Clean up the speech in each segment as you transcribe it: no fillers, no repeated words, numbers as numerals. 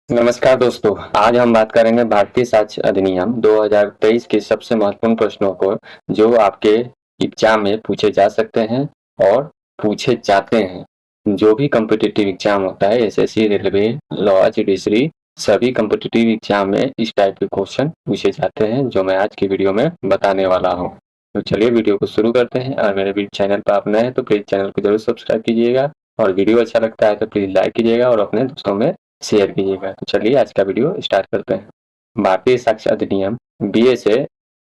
नमस्कार दोस्तों, आज हम बात करेंगे भारतीय साक्ष्य अधिनियम 2023 के सबसे महत्वपूर्ण प्रश्नों को जो आपके एग्जाम में पूछे जा सकते हैं और पूछे जाते हैं। जो भी कॉम्पिटिटिव एग्जाम होता है, एसएससी, रेलवे, लॉ, जुडिशरी, सभी कॉम्पिटिटिव एग्जाम में इस टाइप के क्वेश्चन पूछे जाते हैं जो मैं आज की वीडियो में बताने वाला हूँ। तो चलिए वीडियो को शुरू करते हैं। और मेरे चैनल पर आप नए हैं तो प्लीज चैनल को जरूर सब्सक्राइब कीजिएगा और वीडियो अच्छा लगता है तो प्लीज लाइक कीजिएगा और अपने दोस्तों में शेयर कीजिएगा। तो चलिए आज का वीडियो स्टार्ट करते हैं। भारतीय साक्ष्य अधिनियम बीए से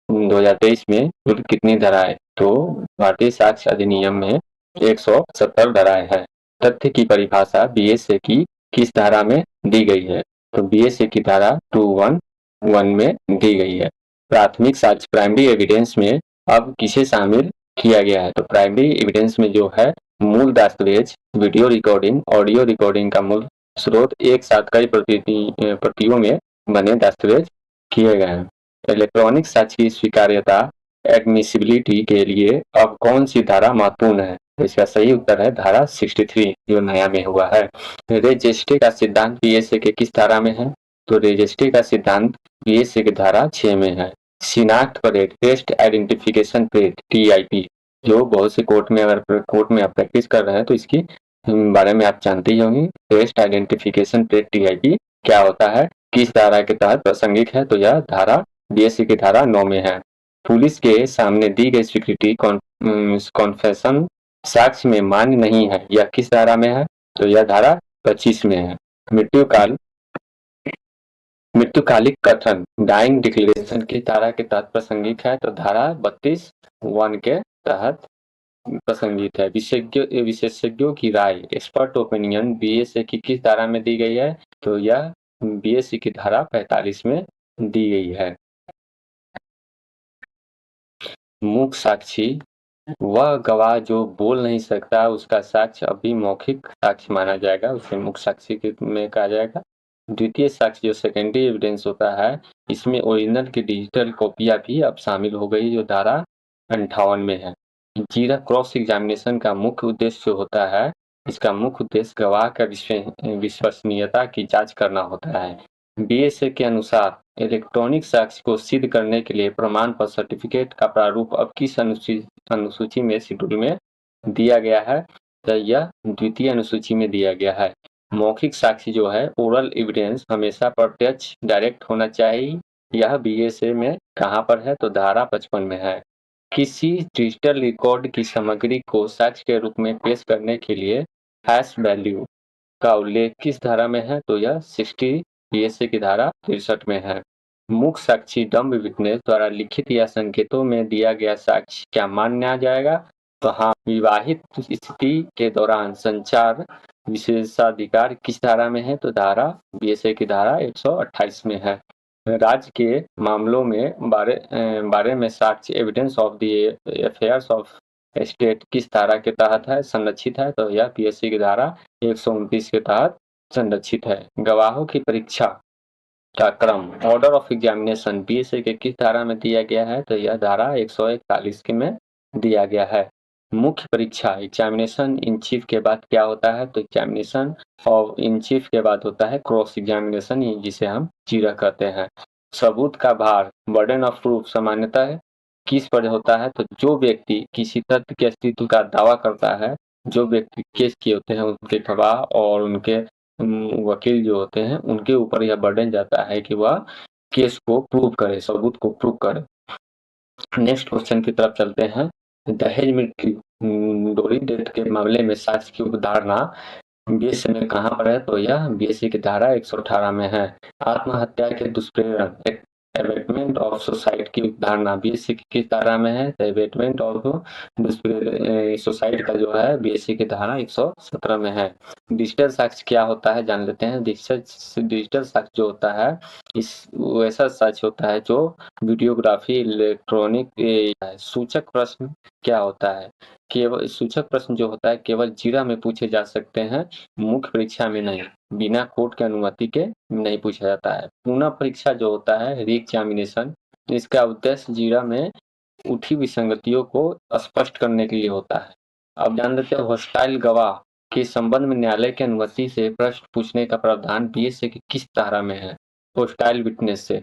2023 में कुल कितनी धाराएं? तो भारतीय साक्ष्य अधिनियम में 170 धाराएं हैं। तथ्य की परिभाषा बीएसए की किस धारा में दी गई है? तो बीएसए की धारा 211 में दी गई है। प्राथमिक साक्ष्य प्राइमरी एविडेंस में अब किसे शामिल किया गया है? तो प्राइमरी एविडेंस में जो है मूल दस्तावेज, वीडियो रिकॉर्डिंग, ऑडियो रिकॉर्डिंग का मूल स्रोत एक साथ कई प्रतियों में बने दस्तावेज किए गए हैं। इलेक्ट्रॉनिक साक्ष्य की स्वीकार्यता एडमिसिबिलिटी के लिए अब कौन सी धारा महत्वपूर्ण है? तो इसका सही उत्तर है धारा 63 जो नया में हुआ है। रजिस्ट्री का सिद्धांत बीएसए के किस धारा में है? तो रजिस्ट्री का सिद्धांत बीएसए की धारा 6 में है। शिनाख्त parade, test identification parade, TIP, जो बहुत से कोर्ट में अगर कोर्ट में आप प्रैक्टिस कर रहे हैं तो इसकी बारे में आप जानते ही होंगे। टेस्ट आइडेंटिफिकेशन टेस्ट टीआईपी क्या होता है, किस धारा के तहत प्रासंगिक है? तो यह धारा बीएससी की धारा 9 में है। पुलिस के सामने दी गई स्वीकृति कॉन्फेशन साक्ष्य में मान्य नहीं है, यह किस धारा में है? तो यह धारा 25 में है। मृत्युकालिक कथन डाइंग डिक्लेरेशन की धारा के तहत प्रासंगिक है? तो धारा 32(1) के तहत प्रासंगिक है। विशेषज्ञों की राय एक्सपर्ट ओपिनियन बीएसए की किस धारा में दी गई है? तो यह बीएससी की धारा 45 में दी गई है। मूक साक्षी वह गवाह जो बोल नहीं सकता, उसका साक्ष्य अभी मौखिक साक्ष्य माना जाएगा, उसे मूक साक्षी में कहा जाएगा। द्वितीय साक्ष्य जो सेकेंडरी एविडेंस होता है, इसमें ओरिजिनल की डिजिटल कॉपियां भी अब शामिल हो गई जो धारा 58 में है। जीरा क्रॉस एग्जामिनेशन का मुख्य उद्देश्य जो होता है, इसका मुख्य उद्देश्य गवाह का विश्वसनीयता की जांच करना होता है। बीएसए के अनुसार इलेक्ट्रॉनिक साक्ष्य को सिद्ध करने के लिए प्रमाण पत्र सर्टिफिकेट का प्रारूप अब किस अनुसूची में शेड्यूल में दिया गया है? तो यह द्वितीय अनुसूची में दिया गया है। मौखिक साक्ष्य जो है ओरल एविडेंस हमेशा प्रत्यक्ष डायरेक्ट होना चाहिए। यह बीएसए में कहाँ पर है? तो धारा 55 में है। किसी डिजिटल रिकॉर्ड की सामग्री को साक्ष्य के रूप में पेश करने के लिए हैश वैल्यू का उल्लेख किस धारा में है? तो यह 60 बीएसए की धारा 63 में है। मुख्य साक्षी डम्ब विटनेस द्वारा लिखित या संकेतों में दिया गया साक्ष्य क्या माना जाएगा? तो हाँ। विवाहित स्थिति के दौरान संचार विशेषाधिकार किस धारा में है? तो धारा बीएसए की धारा 128 में है। राज्य के मामलों में बारे में साक्ष्य evidence of the affairs of state किस धारा के तहत है संरक्षित है? तो यह पीएससी की धारा 129 के तहत संरक्षित है। गवाहों की परीक्षा का क्रम ऑर्डर ऑफ एग्जामिनेशन बीएससी के किस धारा में दिया गया है? तो यह धारा 141 के में दिया गया है। मुख्य परीक्षा एग्जामिनेशन इन चीफ के बाद क्या होता है? तो एग्जामिनेशन ऑफ इन चीफ के बाद होता है क्रॉस एग्जामिनेशन, जिसे हम जीरा कहते हैं। सबूत का भार बर्डन ऑफ प्रूफ सामान्यतः किस पर होता है? तो जो व्यक्ति किसी तथ्य के अस्तित्व का दावा करता है, जो व्यक्ति केस किए होते हैं उनके गवाह और उनके वकील जो होते हैं उनके ऊपर यह बर्डन जाता है कि वह केस को प्रूव करे, सबूत को प्रूव करे। नेक्स्ट क्वेश्चन की तरफ चलते हैं। दहेज मृत्यु डोरी डेथ के मामले में साक्ष्य की अवधारणा बीएसए में कहाँ पर है? तो यह बीएसए की धारा 118 में है। आत्महत्या के दुष्प्रेरण एबेटमेंट ऑफ सुसाइड की धारणा बीएससी की किस धारा में है? तो एबेटमेंट ऑफ सुसाइड का जो है बीएससी की धारा 117 में है। डिजिटल साक्ष्य क्या होता है जान लेते हैं। डिजिटल साक्ष्य जो होता है इस वैसा साक्ष्य होता है जो वीडियोग्राफी इलेक्ट्रॉनिक सूचक प्रश्न क्या होता है? केवल सूचक प्रश्न जो होता है केवल जीरा में पूछे जा सकते हैं, मुख्य परीक्षा में नहीं, बिना कोर्ट के अनुमति के नहीं पूछा जाता है। पुनः परीक्षा जो होता है री एग्जामिनेशन, इसका उद्देश्य जीरा में उठी विसंगतियों को स्पष्ट करने के लिए होता है। अब जान लेते हैं हॉस्टाइल गवाह के संबंध में न्यायालय की अनुमति से प्रश्न पूछने का प्रावधान बीएसए की किस धारा में है? होस्टाइल विटनेस से,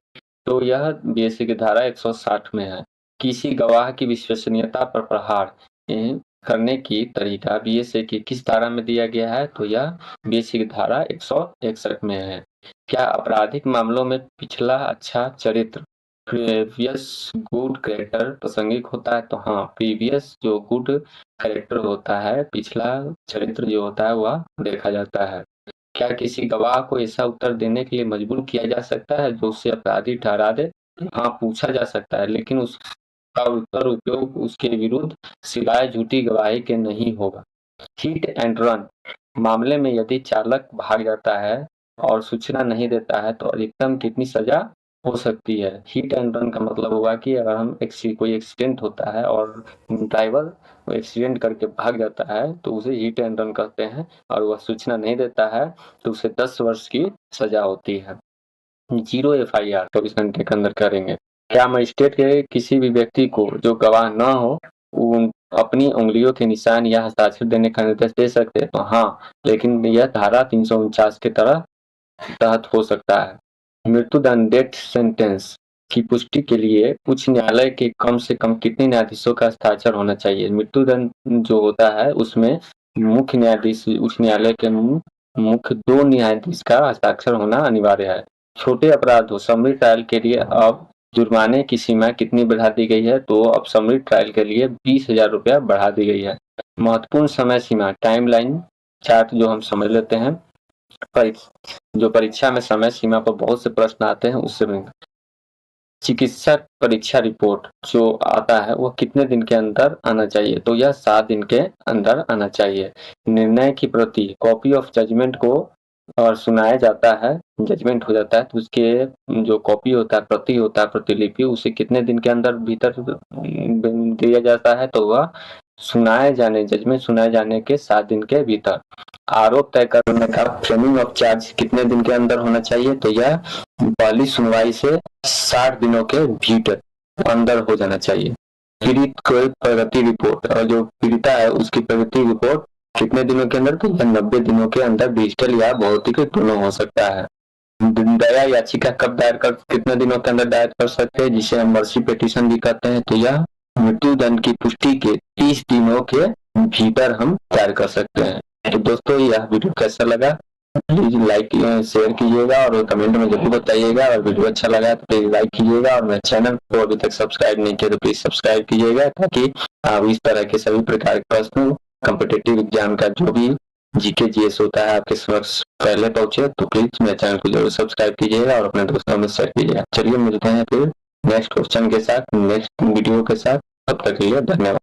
तो यह बीएसए की धारा 160 में है। किसी गवाह की विश्वसनीयता पर प्रहार करने की तरीका बीएसए की किस धारा में दिया गया है? तो यह बीएसए की धारा 161 में है। क्या आपराधिक मामलों में पिछला अच्छा चरित्र प्रीवियस गुड कैरेक्टर प्रासंगिक होता है? तो हाँ, प्रीवियस जो गुड कैरेक्टर होता है, पिछला चरित्र जो होता है वह देखा जाता है। क्या किसी गवाह को ऐसा उत्तर देने के लिए मजबूर किया जा सकता है जो उसे अपराधी ठहरा दे? हाँ, पूछा जा सकता है, लेकिन उसका उत्तर उपयोग उसके विरुद्ध सिवाय झूठी गवाही के नहीं होगा। हिट एंड रन मामले में यदि चालक भाग जाता है और सूचना नहीं देता है तो अधिकतम कितनी सजा हो सकती है? हिट एंड रन का मतलब होगा कि अगर हम कोई एक्सीडेंट होता है और ड्राइवर एक्सीडेंट करके भाग जाता है तो उसे हिट एंड रन कहते हैं, और वह सूचना नहीं देता है तो उसे 10 वर्ष की सजा होती है। 0 FIR 24 घंटे के अंदर करेंगे। क्या मजिस्ट्रेट के किसी भी व्यक्ति को जो गवाह न हो अपनी उंगलियों के निशान या हस्ताक्षर देने का निर्देश दे सकते हैं? तो हाँ, लेकिन यह धारा 349 के तहत हो सकता है। मृत्युदंड डेथ सेंटेंस की पुष्टि के लिए उच्च न्यायालय के कम से कम कितने न्यायाधीशों का हस्ताक्षर होना चाहिए? मृत्युदंड जो होता है उसमें मुख्य न्यायाधीश, उच्च न्यायालय के मुख्य 2 न्यायाधीश का हस्ताक्षर होना अनिवार्य है। छोटे अपराधों समरी ट्रायल के लिए अब जुर्माने की सीमा कितनी बढ़ा दी गई है? तो अब समरी ट्रायल के लिए 20,000 रुपया बढ़ा दी गई है। महत्वपूर्ण समय सीमा टाइमलाइन चार्ट जो हम समझ लेते हैं, जो परीक्षा में समय सीमा पर बहुत से प्रश्न आते हैं उससे चिकित्सक परीक्षा रिपोर्ट जो आता है वो कितने दिन के अंदर आना चाहिए? तो यह 7 दिन के अंदर आना चाहिए। निर्णय की प्रति कॉपी ऑफ जजमेंट को और सुनाया जाता है, जजमेंट हो जाता है तो उसके जो कॉपी होता है, प्रति होता है, प्रतिलिपि, उसे कितने दिन के अंदर भीतर दिया जाता है? तो वह जजमेंट सुनाए जाने के 7 दिन के भीतर। आरोप तय करने का फ्रेमिंग ऑफ चार्ज कितने दिन के अंदर होना चाहिए? तो यह पहली सुनवाई से 60 दिनों के भीतर अंदर हो जाना चाहिए। पीड़ित को प्रगति रिपोर्ट, और जो पीड़िता है उसकी प्रगति रिपोर्ट कितने दिनों के अंदर? तो यह 90 दिनों के अंदर डिजिटल या भौतिक दोनों हो सकता है। दया याचिका कब दायर कर कितने दिनों के अंदर दायर कर सकते हैं, जिसे हम मर्सी पिटीशन भी कहते हैं? तो यह मृत्युदंड की पुष्टि के 30 दिनों के भीतर हम दायर कर सकते हैं। तो दोस्तों, यह वीडियो कैसा लगा प्लीज लाइक शेयर कीजिएगा और कमेंट में जरूर बताइएगा, और वीडियो अच्छा लगा तो प्लीज लाइक कीजिएगा, और मेरे चैनल को अभी तक सब्सक्राइब नहीं किया तो प्लीज सब्सक्राइब कीजिएगा, ताकि आप इस तरह के सभी प्रकार के प्रश्न कॉम्पिटिटिव एग्जाम का जो भी जीके जीएस होता है आपके समक्ष पहले पहुंचे, तो प्लीज मेरे चैनल को जरूर सब्सक्राइब कीजिएगा और अपने दोस्तों में शेयर कीजिएगा। चलिए मिलते हैं फिर नेक्स्ट क्वेश्चन के साथ, नेक्स्ट वीडियो के साथ। तब तक के लिए धन्यवाद।